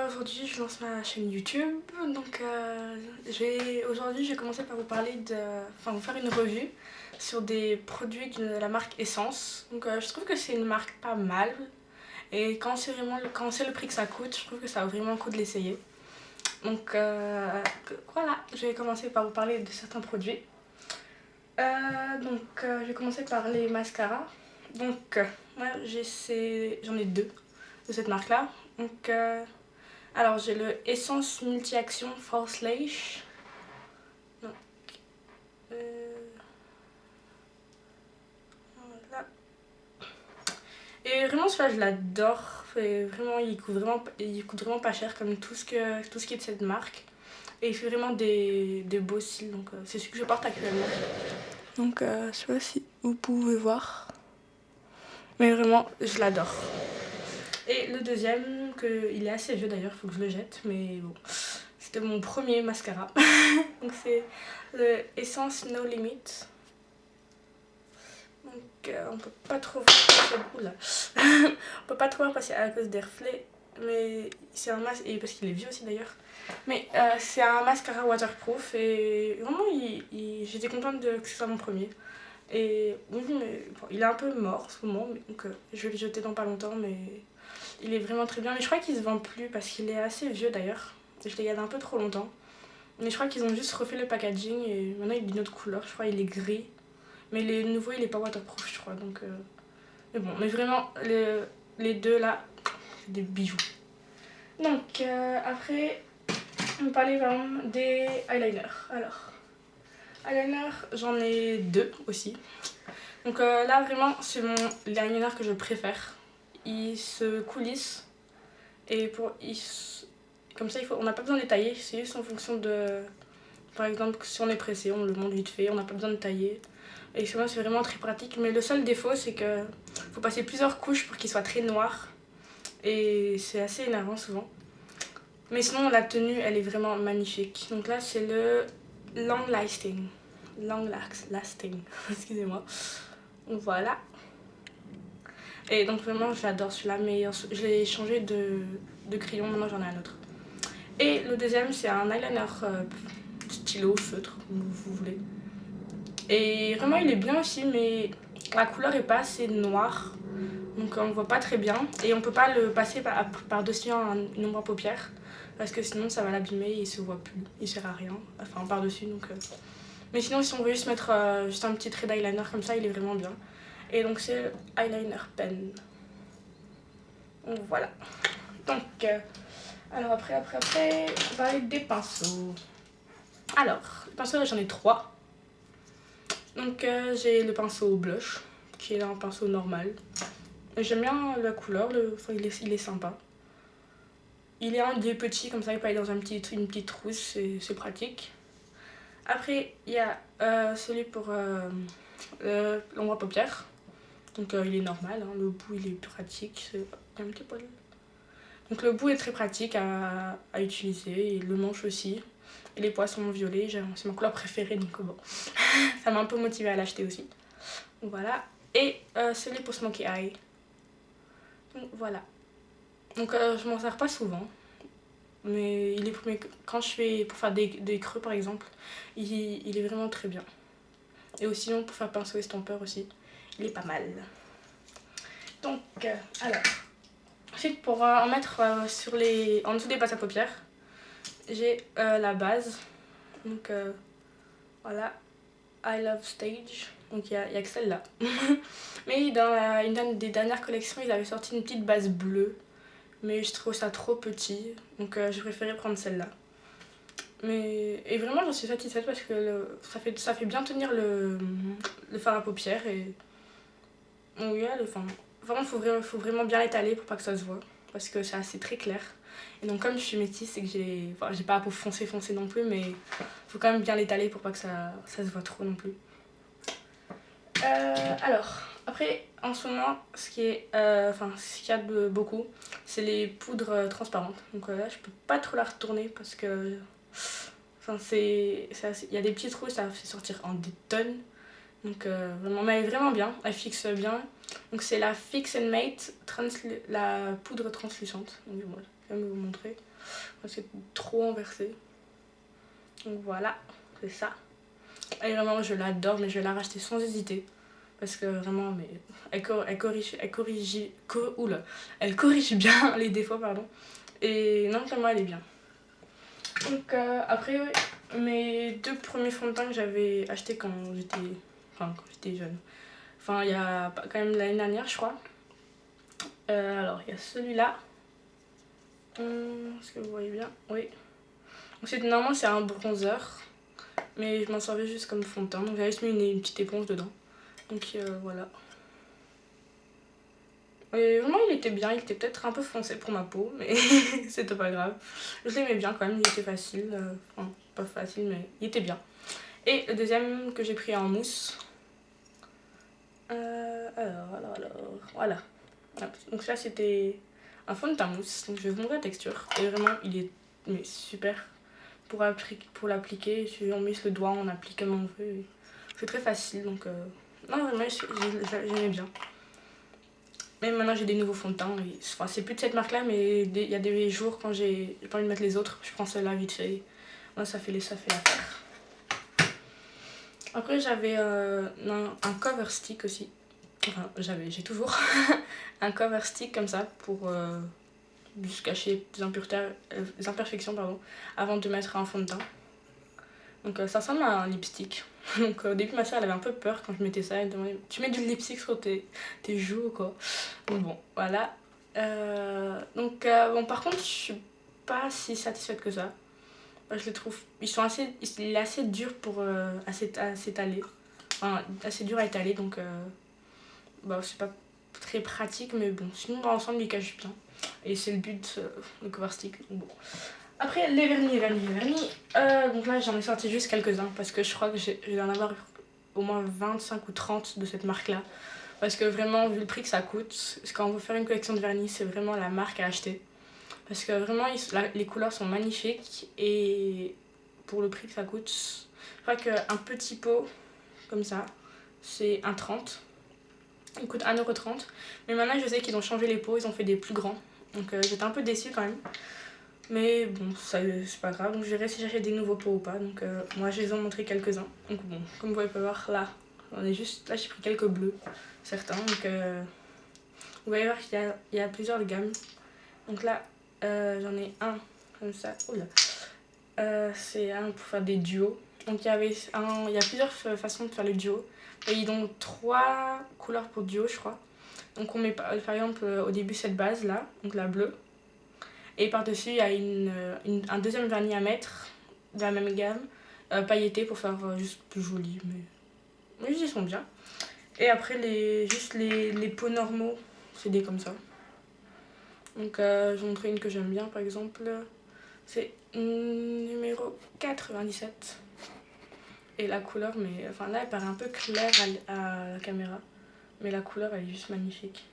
Aujourd'hui je lance ma chaîne YouTube, donc aujourd'hui je vais commencer par vous parler vous faire une revue sur des produits de la marque Essence. Donc je trouve que c'est une marque pas mal et quand on sait le prix que ça coûte, je trouve que ça vaut vraiment le coup de l'essayer. Donc voilà, je vais commencer par vous parler de certains produits. Je vais commencer par les mascaras. Donc moi j'en ai deux de cette marque là. Donc alors j'ai le Essence Multi-Action False Lash. Donc, voilà. Et vraiment celui-là je l'adore. Vraiment, il coûte vraiment pas cher comme tout ce qui est de cette marque. Et il fait vraiment des beaux cils. Donc c'est celui que je porte actuellement. Donc je sais pas si vous pouvez voir. Mais vraiment je l'adore. Et le deuxième, il est assez vieux d'ailleurs, il faut que je le jette, mais bon, c'était mon premier mascara. Donc c'est le Essence No Limit. Donc on peut pas trop voir, oula. On peut pas trop voir parce à cause des reflets, mais c'est un masque, et parce qu'il est vieux aussi d'ailleurs. Mais c'est un mascara waterproof et vraiment j'étais contente que ce soit mon premier. Et oui, mais bon, il est un peu mort en ce moment, donc je vais le jeter dans pas longtemps, mais il est vraiment très bien. Mais je crois qu'il se vend plus parce qu'il est assez vieux d'ailleurs. Je l'ai gardé un peu trop longtemps. Mais je crois qu'ils ont juste refait le packaging et maintenant il est d'une autre couleur. Je crois qu'il est gris. Mais le nouveau il est pas waterproof, je crois. Donc, mais bon, mais vraiment, les deux là, c'est des bijoux. Donc après, on va parler vraiment des eyeliners. Alors, eyeliner, j'en ai deux aussi. Donc là vraiment c'est l'eyeliner que je préfère. Il se coulisse et comme ça on n'a pas besoin de les tailler, c'est juste en fonction de, par exemple si on est pressé on le monte vite fait, on n'a pas besoin de tailler. Et c'est vraiment très pratique, mais le seul défaut c'est que faut passer plusieurs couches pour qu'il soit très noir et c'est assez énervant souvent. Mais sinon la tenue elle est vraiment magnifique. Donc là c'est le Long Lasting, excusez-moi. Donc voilà. Et donc vraiment j'adore celui-là, mais je l'ai changé de crayon, maintenant j'en ai un autre. Et le deuxième c'est un eyeliner stylo, feutre, comme vous voulez. Et vraiment il est bien aussi, mais la couleur est pas assez noire, donc on ne voit pas très bien. Et on peut pas le passer par-dessus une ombre à paupières, parce que sinon ça va l'abîmer et il se voit plus, il sert à rien, enfin par-dessus. Mais sinon si on veut juste mettre juste un petit trait d'eyeliner comme ça, il est vraiment bien. Et donc c'est eyeliner pen. Donc voilà. Donc alors après on va parler des pinceaux. Alors les pinceaux là j'en ai trois. Donc j'ai le pinceau blush qui est un pinceau normal. J'aime bien la couleur, il est sympa. Il est petit comme ça, il peut aller dans une petite trousse, c'est pratique. Après il y a celui pour l'ombre à paupières. Donc il est normal, hein, le bout il est pratique, c'est un petit poil. Donc le bout est très pratique à utiliser, et le manche aussi. Et les poissons violets, c'est ma couleur préférée, donc bon, ça m'a un peu motivée à l'acheter aussi. Donc voilà. Et celui pour Smoky Eye. Donc voilà. Donc je m'en sers pas souvent. Mais quand je fais pour faire des creux par exemple, il est vraiment très bien. Et aussi sinon pour faire pinceau estompeur aussi, il est pas mal. Donc alors. Ensuite, pour en mettre en dessous des bases à paupières, j'ai la base. Donc voilà, I Love Stage. Donc il y a que celle-là. Mais dans une des dernières collections, ils avaient sorti une petite base bleue. Mais je trouve ça trop petit. Donc j'ai préféré prendre celle-là. Et vraiment, j'en suis satisfaite parce que ça fait bien tenir le fard à paupières. Et donc, yeah, vraiment, faut vraiment bien l'étaler pour pas que ça se voit. Parce que c'est assez très clair. Et donc comme je suis métisse, c'est que j'ai pas la peau foncée non plus, mais faut quand même bien l'étaler pour pas que ça se voit trop non plus. Alors, après, en ce moment, ce qu'il y a beaucoup, c'est les poudres transparentes. Donc là, je peux pas trop la retourner parce que il y a des petits trous, ça fait sortir en des tonnes. Donc vraiment, mais elle est vraiment bien, elle fixe bien. Donc c'est la Fix and Mate, la poudre translucente. Donc, voilà. je vais vous montrer. C'est trop inversé. Donc voilà, c'est ça. Et vraiment, je l'adore, mais je vais la racheter sans hésiter. Parce que vraiment, mais elle corrige bien les défauts, pardon. Et non, vraiment, elle est bien. Donc après, mes 2 premiers fonds de teint que j'avais achetés quand j'étais jeune. Enfin, il y a quand même l'année dernière, je crois. Alors, il y a celui-là. Est-ce que vous voyez bien? Oui. Normalement, c'est un bronzer. Mais je m'en servais juste comme fond de teint. Donc, j'avais juste mis une petite éponge dedans. Donc, voilà. Et vraiment, il était bien. Il était peut-être un peu foncé pour ma peau. Mais c'était pas grave. Je l'aimais bien quand même. Il était facile. Enfin, pas facile, mais il était bien. Et le deuxième que j'ai pris en mousse. Voilà. Donc ça, c'était un fond de teint mousse. Donc, je vais vous montrer la texture. Et vraiment, il est super. Pour l'appliquer, on met le doigt, on applique comme on veut. C'est très facile, donc non, vraiment, j'aimais bien. Mais maintenant, j'ai des nouveaux fonds de teint. Enfin, c'est plus de cette marque-là, mais il y a des jours quand j'ai pas envie de mettre les autres, je prends celle-là vite fait. Moi, ça fait l'affaire. Après, j'avais un cover stick aussi. Enfin, j'ai toujours un cover stick comme ça pour juste cacher les imperfections avant de mettre un fond de teint. Donc ça ressemble à un lipstick. Donc au début ma soeur elle avait un peu peur quand je mettais ça, elle me demandait tu mets du lipstick sur tes joues ou quoi. Donc bon voilà. Bon par contre je suis pas si satisfaite que ça. Je les trouve, il est assez dur pour à s'étaler. Enfin assez dur à étaler donc c'est pas très pratique mais bon sinon dans l'ensemble il cache bien. Et c'est le but le cover stick. Donc, bon. Après, les vernis. Donc là, j'en ai sorti juste quelques-uns parce que je crois que je vais en avoir au moins 25 ou 30 de cette marque-là. Parce que vraiment, vu le prix que ça coûte, quand on veut faire une collection de vernis, c'est vraiment la marque à acheter. Parce que vraiment, les couleurs sont magnifiques et pour le prix que ça coûte, je crois qu'un petit pot comme ça, c'est 1,30 €. Il coûte 1,30 €. Mais maintenant, je sais qu'ils ont changé les pots, ils ont fait des plus grands. Donc j'étais un peu déçue quand même. Mais bon, ça c'est pas grave. Donc je verrai si j'achète des nouveaux pots ou pas. Donc moi je les ai montré quelques-uns. Donc bon, comme vous pouvez voir là, là j'ai pris quelques bleus, certains. Donc vous voyez voir qu'il y a plusieurs gammes. Donc là j'en ai un comme ça. Oula. C'est un pour faire des duos. Donc il y a plusieurs façons de faire le duo. Et ils ont 3 couleurs pour duo je crois. Donc on met par exemple au début cette base là, donc la bleue. Et par-dessus, il y a un deuxième vernis à mettre de la même gamme, pailleté pour faire juste plus joli. Mais ils sont bien. Et après, les pots normaux, c'est des comme ça. Donc, je vais montrer une que j'aime bien, par exemple. C'est numéro 97. Et la couleur, enfin là, elle paraît un peu claire à la caméra. Mais la couleur, elle est juste magnifique.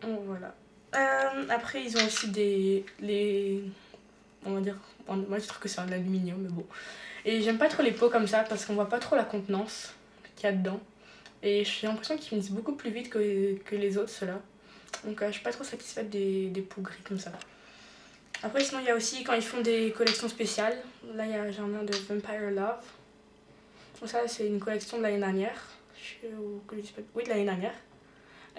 Donc, voilà. Après, ils ont aussi on va dire, moi je trouve que c'est en aluminium, mais bon. Et j'aime pas trop les pots comme ça parce qu'on voit pas trop la contenance qu'il y a dedans. Et j'ai l'impression qu'ils finissent beaucoup plus vite que les autres, ceux-là. Donc je suis pas trop satisfaite des pots gris comme ça. Après, sinon, il y a aussi quand ils font des collections spéciales. Là, j'en ai un de Vampire Love. Donc ça, c'est une collection de l'année dernière. Oui, de l'année dernière.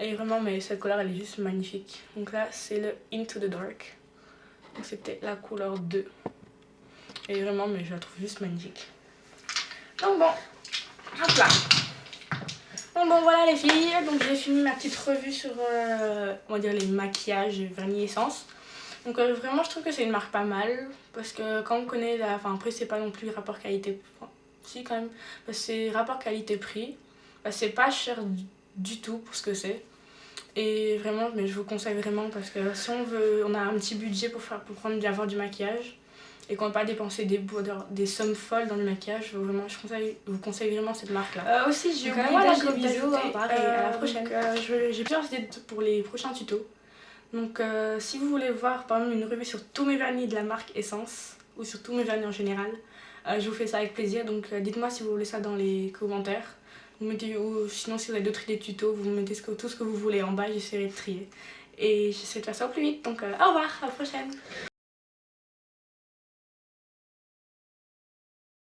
Et vraiment, mais cette couleur, elle est juste magnifique. Donc là, c'est le Into the Dark. Donc c'était la couleur 2. Et vraiment, mais je la trouve juste magnifique. Donc bon, hop là. Donc bon, voilà les filles. Donc j'ai fini ma petite revue sur, on va dire, les maquillages, vernis essence. Donc vraiment, je trouve que c'est une marque pas mal. Parce que quand on connaît enfin après, c'est pas non plus rapport qualité... Enfin, si quand même. Parce que c'est rapport qualité-prix. C'est pas cher du tout pour ce que c'est. Et vraiment, mais je vous conseille vraiment parce que si on a un petit budget pour avoir du maquillage et qu'on ne va pas dépenser des sommes folles dans le maquillage, vraiment, je vous conseille vraiment cette marque-là. Aussi, j'ai oublié d'ajouter vidéo à la prochaine. J'ai plusieurs idées pour les prochains tutos. Donc si vous voulez voir par exemple une revue sur tous mes vernis de la marque Essence ou sur tous mes vernis en général, je vous fais ça avec plaisir. Donc dites-moi si vous voulez ça dans les commentaires. Ou sinon si vous avez d'autres idées de tutos, vous mettez tout ce que vous voulez en bas, j'essaierai de trier. Et j'essaie de faire ça au plus vite. Donc au revoir, à la prochaine.